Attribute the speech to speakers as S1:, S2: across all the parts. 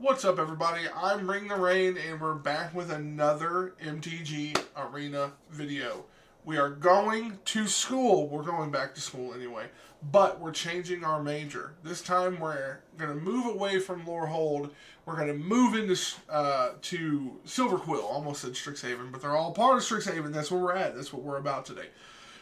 S1: What's up, everybody? I'm Ring the Rain, and we're back with another MTG Arena video. We are going to school. We're going back to school anyway, but we're changing our major. This time, we're going to move away from Lorehold. We're going to move into to Silverquill. Almost said Strixhaven, but they're all part of Strixhaven. That's where we're at. That's what we're about today.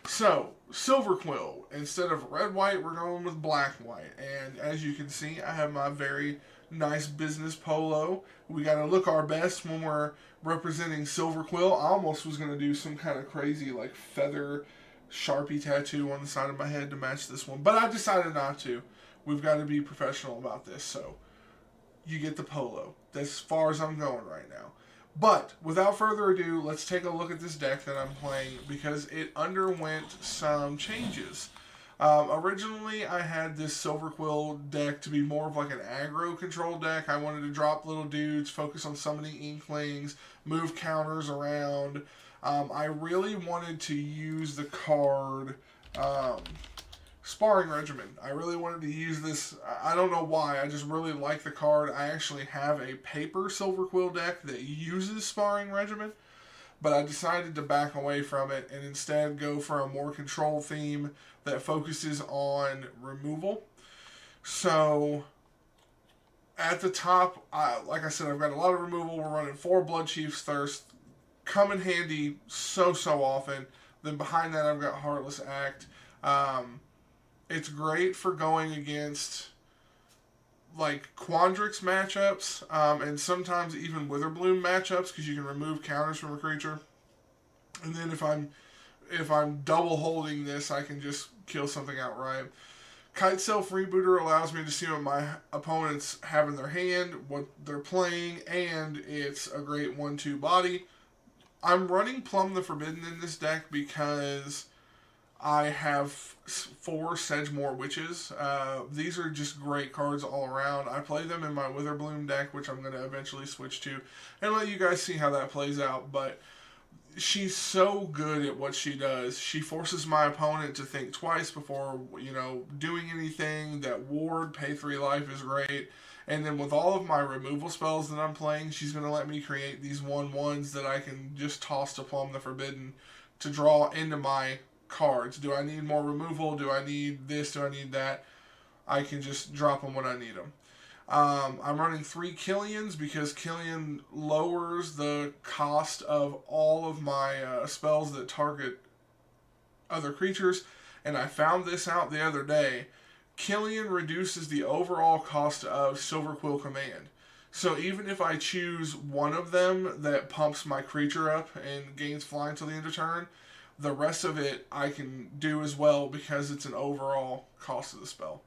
S1: So, Silverquill. Instead of red-white, we're going with black-white. And as you can see, I have my very nice business polo. We got to look our best when we're representing Silverquill. I almost was going to do some kind of crazy, like, feather Sharpie tattoo on the side of my head to match this one. But I decided not to. We've got to be professional about this. So, you get the polo. That's as far as I'm going right now. But without further ado, let's take a look at this deck that I'm playing because it underwent some changes. Originally, I had this Silverquill deck to be more of like an aggro control deck. I wanted to drop little dudes, focus on summoning Inklings, move counters around. I really wanted to use the card Sparring Regimen. I really wanted to use this. I don't know why. I just really like the card. I actually have a paper Silverquill deck that uses Sparring Regimen, but I decided to back away from it and instead go for a more control theme that focuses on removal. So, at the top, like I said, I've got a lot of removal. We're running 4 Blood Chief's Thirst. Come in handy so often. Then behind that, I've got Heartless Act. It's great for going against like Quandrix matchups, and sometimes even Witherbloom matchups because you can remove counters from a creature. And then if I'm double holding this, I can just kill something outright. Kite Self Rebooter allows me to see what my opponents have in their hand, what they're playing, and it's a great 1-2 body. I'm running Plumb the Forbidden in this deck because I have 4 Sedgemoor Witches. These are just great cards all around. I play them in my Witherbloom deck, which I'm going to eventually switch to, and let you guys see how that plays out. But she's so good at what she does. She forces my opponent to think twice before, doing anything. That ward, pay 3 life is great. And then with all of my removal spells that I'm playing, she's going to let me create these 1/1s that I can just toss to Plumb the Forbidden to draw into my cards. Do I need more removal? Do I need this? Do I need that? I can just drop them when I need them. I'm running 3 Killians because Killian lowers the cost of all of my spells that target other creatures. And I found this out the other day. Killian reduces the overall cost of Silverquill Command. So even if I choose one of them that pumps my creature up and gains flying till the end of turn, the rest of it I can do as well because it's an overall cost of the spell.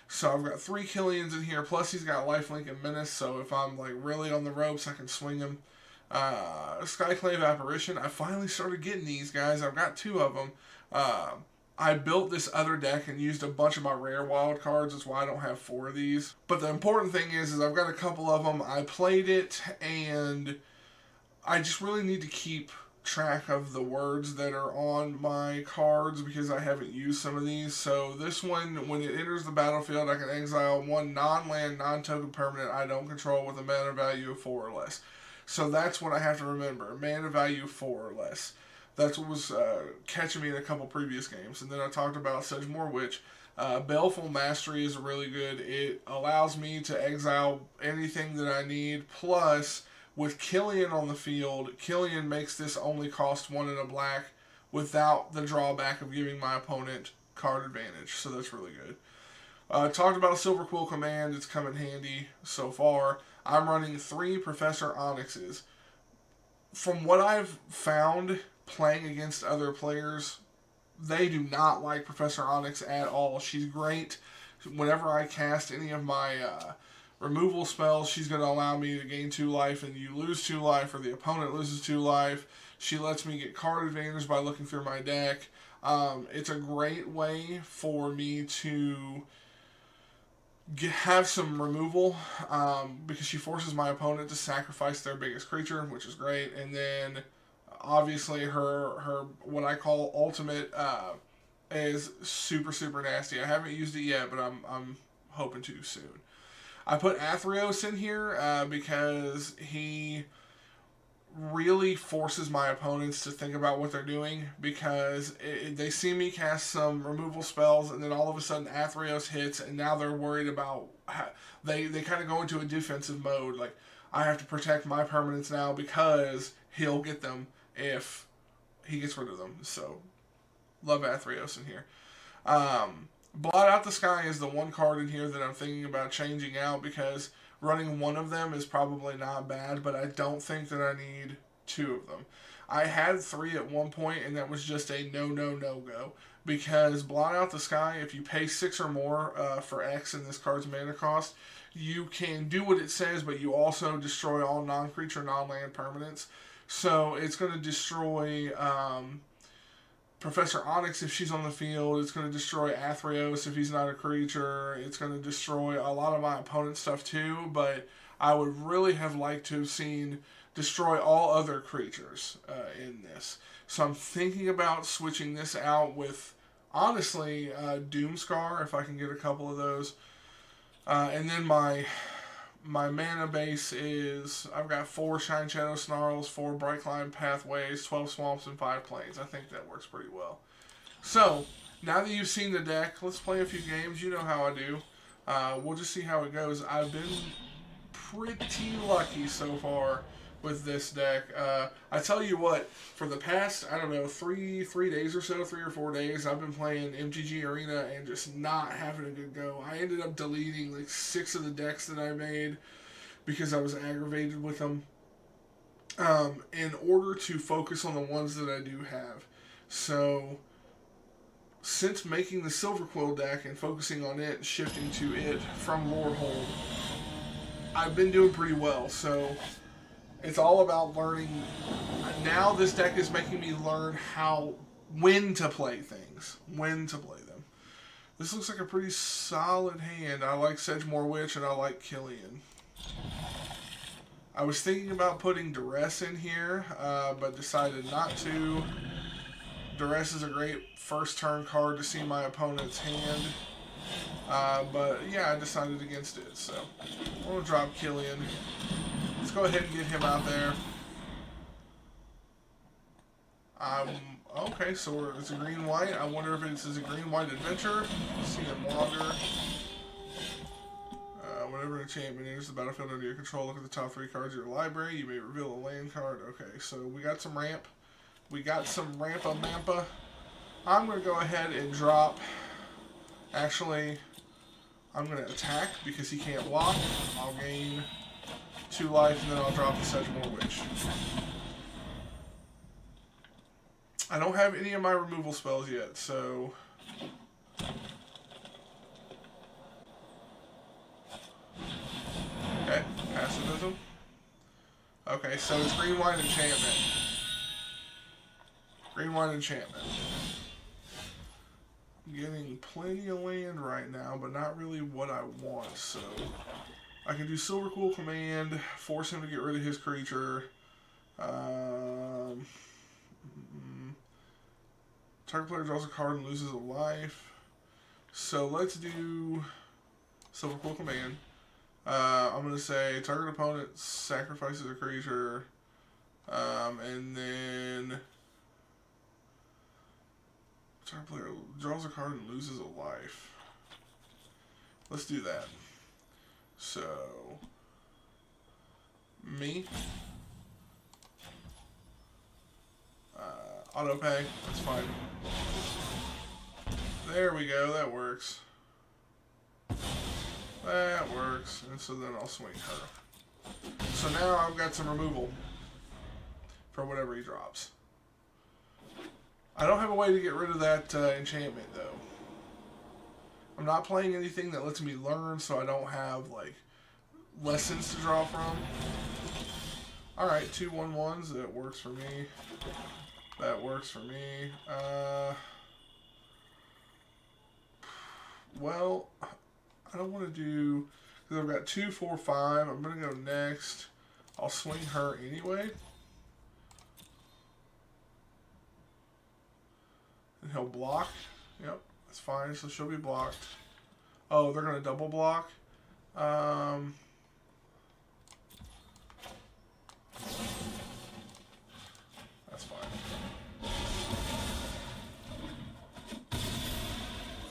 S1: So I've got 3 Killians in here, plus he's got Lifelink and Menace, so if I'm like really on the ropes, I can swing him. Skyclave Apparition, I finally started getting these guys. I've got 2 of them. I built this other deck and used a bunch of my rare wild cards. That's why I don't have 4 of these. But the important thing is I've got a couple of them. I played it, and I just really need to keep track of the words that are on my cards because I haven't used some of these. So this one, when it enters the battlefield, I can exile 1 non-land, non-token permanent I don't control with a mana value of 4 or less. So that's what I have to remember. Mana value 4 or less. That's what was catching me in a couple previous games. And then I talked about Sedgemoor Witch. Baleful Mastery is really good. It allows me to exile anything that I need. Plus, with Killian on the field, Killian makes this only cost 1 and a black without the drawback of giving my opponent card advantage. So that's really good. Talked about Silverquill Command. It's come in handy so far. I'm running 3 Professor Onyxes. From what I've found playing against other players, they do not like Professor Onyx at all. She's great. Whenever I cast any of my removal spells, she's going to allow me to gain 2 life and you lose 2 life, or the opponent loses 2 life. She lets me get card advantage by looking through my deck. It's a great way for me to have some removal because she forces my opponent to sacrifice their biggest creature, which is great. And then obviously her what I call ultimate is super nasty. I haven't used it yet, but I'm hoping to soon. I put Athreos in here because he really forces my opponents to think about what they're doing, because they see me cast some removal spells and then all of a sudden Athreos hits, and now they're worried about they kind of go into a defensive mode. Like, I have to protect my permanents now because he'll get them if he gets rid of them. So love Athreos in here. Blot Out the Sky is the one card in here that I'm thinking about changing out, because running one of them is probably not bad, but I don't think that I need two of them. I had three at one point, and that was just a no-go. Because Blot Out the Sky, if you pay 6 or more for X in this card's mana cost, you can do what it says, but you also destroy all non-creature, non-land permanents. So it's going to destroy Professor Onyx if she's on the field. It's going to destroy Athreos if he's not a creature. It's going to destroy a lot of my opponent's stuff too, but I would really have liked to have seen destroy all other creatures in this. So I'm thinking about switching this out with, honestly, Doomscar, if I can get a couple of those. And then my mana base is, I've got 4 Shine Shadow Snarls, 4 Bright Climb Pathways, 12 Swamps, and 5 Plains. I think that works pretty well. So, now that you've seen the deck, let's play a few games. You know how I do. We'll just see how it goes. I've been pretty lucky so far with this deck. I tell you what, for the past, I don't know, 3 days or so, 3 or 4 days, I've been playing MtG Arena and just not having a good go. I ended up deleting like 6 of the decks that I made because I was aggravated with them, in order to focus on the ones that I do have. So, since making the Silverquill deck and focusing on it, shifting to it from Lorehold, I've been doing pretty well. So it's all about learning. Now this deck is making me learn when to play things, when to play them. This looks like a pretty solid hand. I like Sedgemoor Witch and I like Killian. I was thinking about putting Duress in here, but decided not to. Duress is a great first turn card to see my opponent's hand. But yeah, I decided against it. So I'm going to drop Killian. Let's go ahead and get him out there. Okay, so it's a green-white. I wonder if it's a green-white adventure. See him wander. Whenever an enchantment enters the battlefield under your control, look at the top 3 cards of your library. You may reveal a land card. Okay, so we got some ramp. We got some Rampa-Mampa. I'm going to go ahead and drop. Actually, I'm going to attack because he can't block. I'll gain 2 life, and then I'll drop the Sedgemoor Witch. I don't have any of my removal spells yet, so okay, pacifism. Okay, so it's green-white enchantment. Green-white enchantment. I'm getting plenty of land right now, but not really what I want, so I can do Silverquill Command, force him to get rid of his creature. Target player draws a card and loses a life. So let's do Silverquill Command. I'm going to say target opponent sacrifices a creature, and then target player draws a card and loses a life. Let's do that. So, me. Auto pay, that's fine. There we go, that works. That works, and so then I'll swing her. So now I've got some removal for whatever he drops. I don't have a way to get rid of that enchantment though. I'm not playing anything that lets me learn, so I don't have like lessons to draw from. Alright, 2 1/1s, that works for me. That works for me. Well, I don't want to do, because I've got 2 4 5. I'm going to go next. I'll swing her anyway. And he'll block. Yep, that's fine. So she'll be blocked. Oh, they're going to double block? That's fine.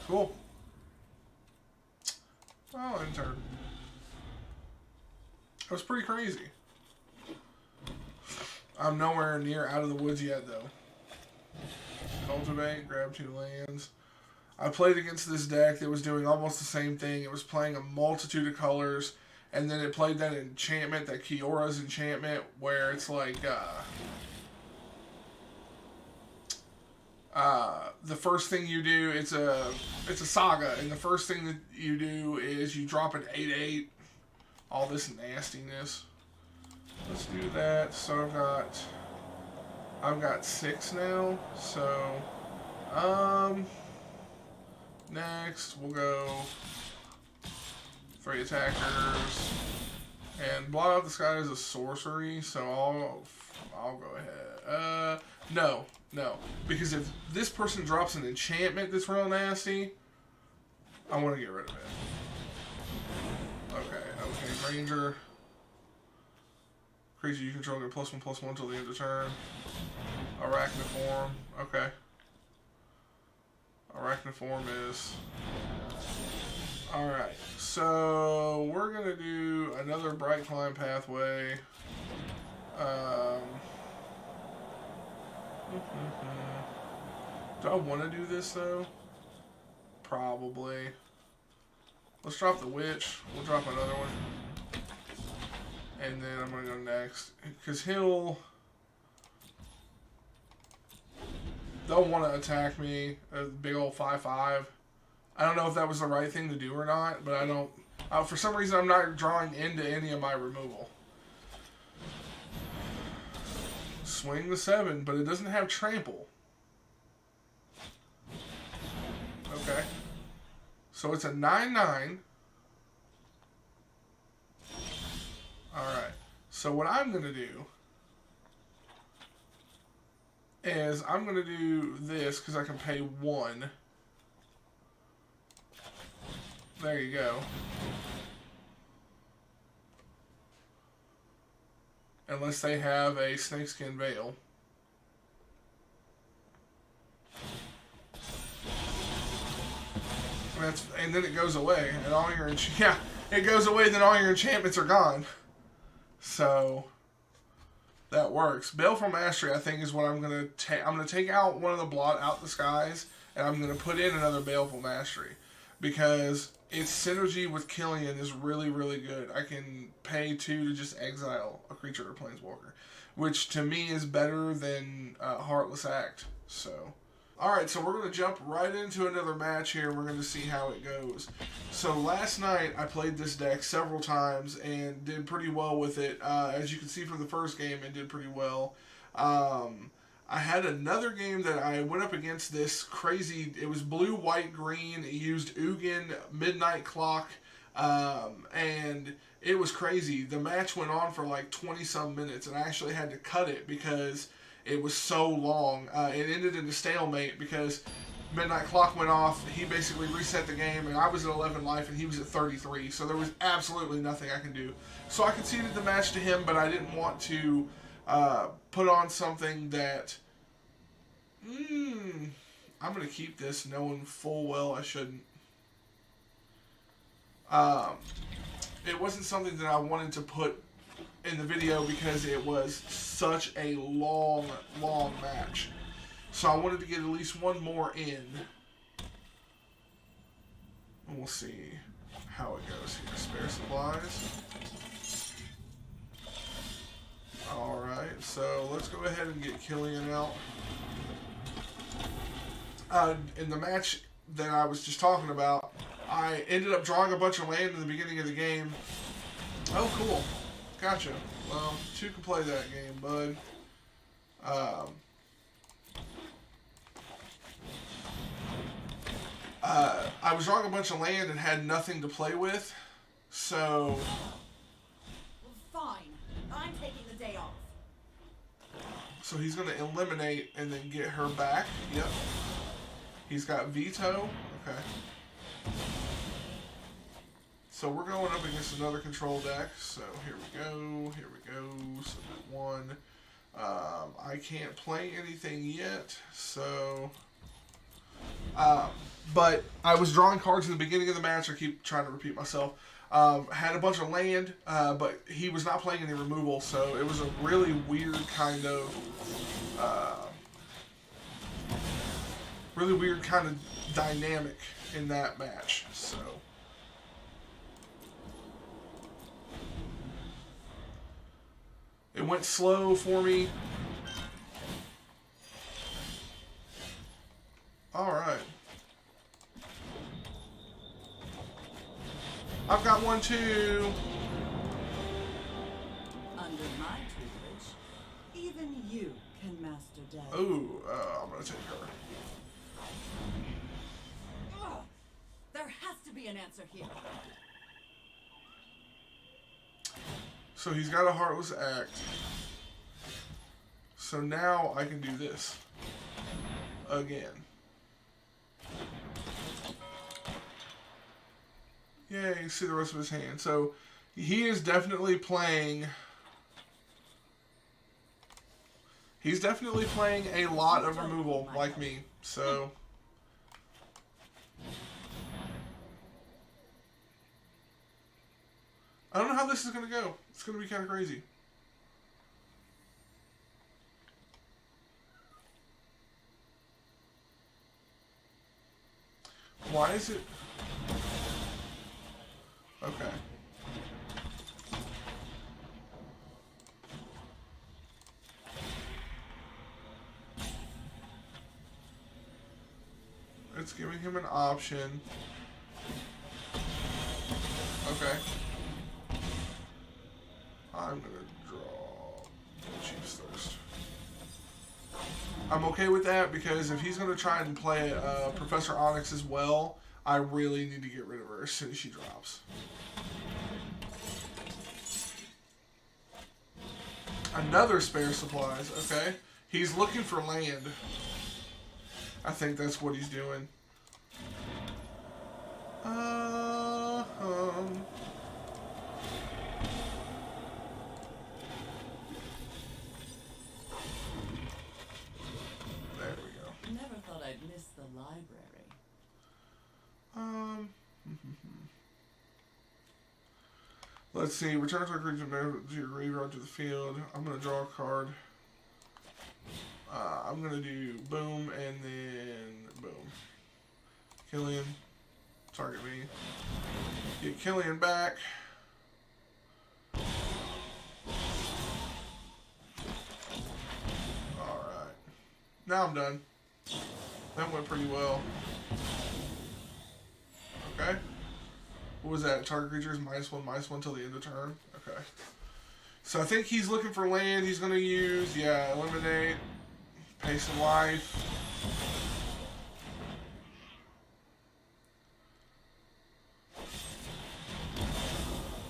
S1: Cool. Oh, intern. That was pretty crazy. I'm nowhere near out of the woods yet, though. Cultivate, grab 2 lands. I played against this deck that was doing almost the same thing. It was playing a multitude of colors, and then it played that enchantment, that Kiora's enchantment, where it's like, the first thing you do, it's a saga, and the first thing that you do is you drop an 8/8. All this nastiness. Let's do that. So I've got 6 now. So next we'll go 3 attackers and blot out the sky is a sorcery. So I'll go ahead. No, because if this person drops an enchantment that's real nasty, I want to get rid of it. Okay, Ranger. Creature you control get +1/+1 until the end of turn. Arachniform. Okay. Arachniform is... Alright, so we're going to do another Bright Climb Pathway. Do I want to do this, though? Probably. Let's drop the Witch. We'll drop another one. And then I'm going to go next. Because they'll want to attack me. A big old 5/5. I don't know if that was the right thing to do or not. But I don't... for some reason, I'm not drawing into any of my removal. Swing the 7, but it doesn't have trample. Okay. So it's a 9/9. Alright. So what I'm going to do is I'm going to do this because I can pay 1. There you go. Unless they have a Snakeskin Veil. And then it goes away, and all your it goes away. Then all your enchantments are gone. So that works. Baleful Mastery, I think, is what I'm gonna take. I'm gonna take out one of the blot out the skies, and I'm gonna put in another Baleful Mastery because its synergy with Killian is really, really good. I can pay 2 to just exile a creature or planeswalker, which to me is better than Heartless Act. So. Alright, so we're going to jump right into another match here. We're going to see how it goes. So last night I played this deck several times and did pretty well with it. As you can see from the first game, it did pretty well. I had another game that I went up against this crazy... It was blue, white, green. It used Ugin, Midnight Clock, and it was crazy. The match went on for like 20-some minutes, and I actually had to cut it because... It was so long. It ended in a stalemate because Midnight Clock went off. He basically reset the game, and I was at 11 life, and he was at 33. So there was absolutely nothing I can do. So I conceded the match to him, but I didn't want to put on something that... I'm going to keep this knowing full well I shouldn't. It wasn't something that I wanted to put in the video because it was such a long match. So I wanted to get at least one more in. And we'll see how it goes here. Spare supplies. Alright, so let's go ahead and get Killian out. In the match that I was just talking about, I ended up drawing a bunch of land in the beginning of the game. Oh, cool. Gotcha. Well, 2 can play that game, bud. I was drawing a bunch of land and had nothing to play with, so...
S2: Fine. I'm taking the day off.
S1: So he's going to eliminate and then get her back. Yep. He's got veto. Okay. So we're going up against another control deck. So here we go. Here we go. So that one. I can't play anything yet. So. But I was drawing cards in the beginning of the match. I keep trying to repeat myself. Had a bunch of land, but he was not playing any removal. So it was a really weird kind of. Really weird kind of dynamic in that match. So. It went slow for me. Alright. I've got one too.
S2: Under my tutelage, even you can master death.
S1: Ooh, I'm gonna take her.
S2: Ugh, there has to be an answer here.
S1: So he's got a Heartless Act. So now I can do this. Again. Yeah, you see the rest of his hand. So he is definitely playing... He's definitely playing a lot of removal like me. So... I don't know how this is going to go. It's going to be kind of crazy. Why is it... Okay. It's giving him an option. Okay. I'm gonna draw Chief's Thirst. I'm okay with that because if he's gonna try and play Professor Onyx as well, I really need to get rid of her as soon as she drops. Another spare supplies, okay. He's looking for land. I think that's what he's doing. There we go.
S2: Never thought I'd miss the library.
S1: Let's see. Return to a creature to your graveyard to the field. I'm gonna draw a card. I'm gonna do boom and then boom. Killian, target me. Get Killian back. Alright. Now I'm done. That went pretty well. Okay. What was that? Target creatures -1/-1 till the end of turn? Okay. So I think he's looking for land. He's going to use, yeah, eliminate, pace of life.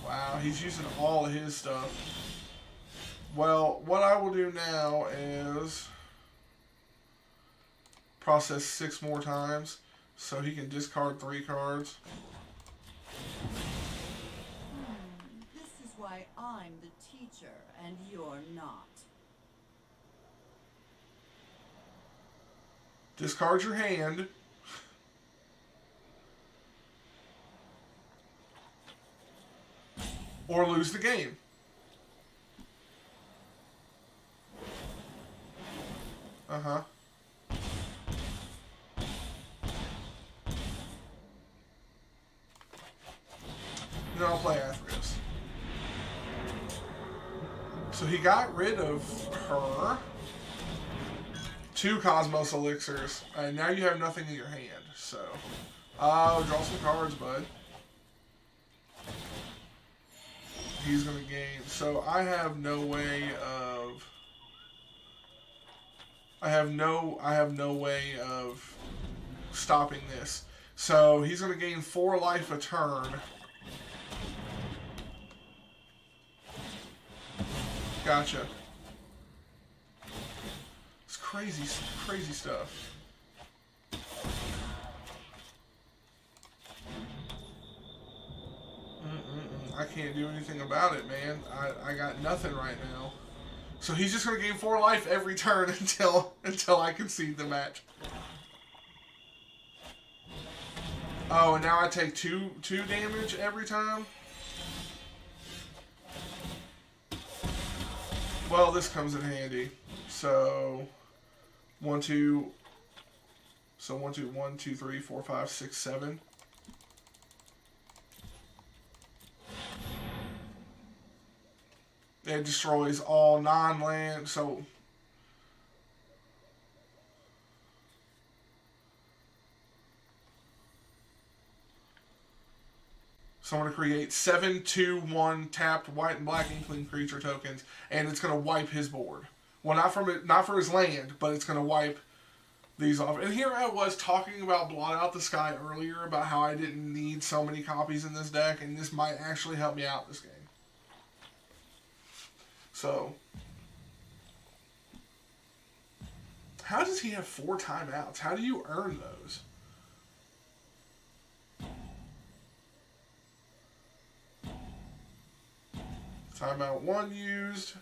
S1: Wow, he's using all of his stuff. Well, what I will do now is process 6 more times so he can discard 3 cards.
S2: This is why I'm the teacher and you're not.
S1: Discard your hand. Or lose the game. Uh-huh. Then I'll play Athreus. So he got rid of her. 2 Cosmos Elixirs. And now you have nothing in your hand. So, draw some cards, bud. He's going to gain. So I have no way of... I have no way of stopping this. So he's going to gain 4 life a turn. Gotcha. It's crazy, crazy stuff. I can't do anything about it, man. I got nothing right now. So he's just gonna gain 4 life every turn until I concede the match. Oh, and now I take two damage every time. Well, this comes in handy. So 1, 2. So 1, 2, 1, 2, 3, 4, 5, 6, 7. It destroys all non-land. So I'm going to create 7, 2, 1 tapped white and black inkling creature tokens, and it's going to wipe his board. Well, not for his land, but it's going to wipe these off. And here I was talking about Blot Out the Sky earlier, about how I didn't need so many copies in this deck, and this might actually help me out this game. So, how does he have 4 timeouts? How do you earn those? Timeout 1 used.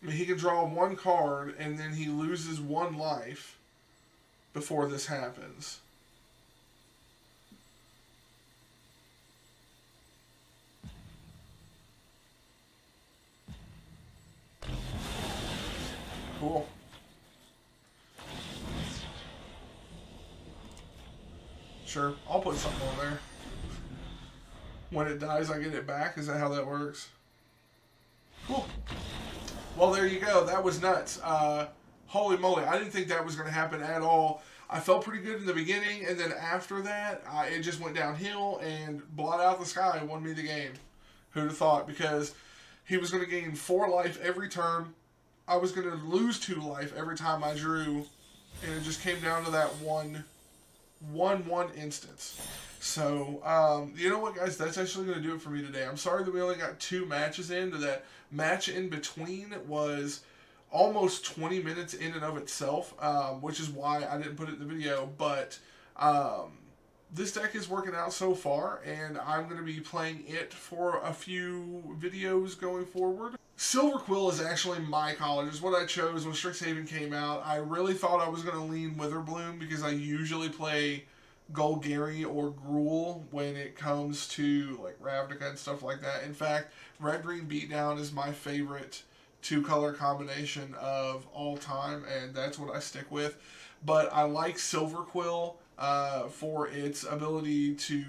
S1: I mean, he can draw 1 card, and then he loses 1 life before this happens. Cool. Sure, I'll put something on there. When it dies, I get it back. Is that how that works? Cool. Well, there you go. That was nuts. Holy moly. I didn't think that was going to happen at all. I felt pretty good in the beginning, and then after that, it just went downhill, and Blot Out the Sky won me the game. Who'd have thought? Because he was going to gain 4 life every turn. I was going to lose 2 life every time I drew, and it just came down to that one instance. So, you know what, guys? That's actually going to do it for me today. I'm sorry that we only got 2 matches in. That match in between was almost 20 minutes in and of itself, which is why I didn't put it in the video. But this deck is working out so far, and I'm going to be playing it for a few videos going forward. Silverquill is actually my college. It's what I chose when Strixhaven came out. I really thought I was going to lean Witherbloom because I usually play Golgari or Gruul when it comes to like Ravnica and stuff like that. In fact, Red-Green Beatdown is my favorite 2-color combination of all time, and that's what I stick with. But I like Silverquill for its ability to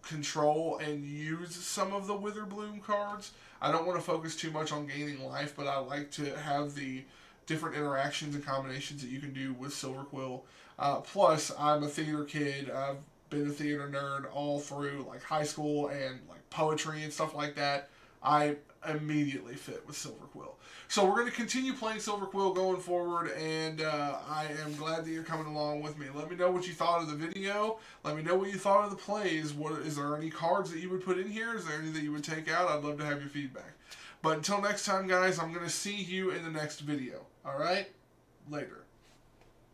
S1: control and use some of the Witherbloom cards. I don't want to focus too much on gaining life, but I like to have the different interactions and combinations that you can do with Silverquill. Plus, I'm a theater kid. I've been a theater nerd all through like high school and like poetry and stuff like that. I immediately fit with Silverquill. So we're going to continue playing Silverquill going forward, and I am glad that you're coming along with me. Let me know what you thought of the video. Let me know what you thought of the plays. Is there any cards that you would put in here? Is there any that you would take out? I'd love to have your feedback. But until next time, guys, I'm going to see you in the next video. All right? Later.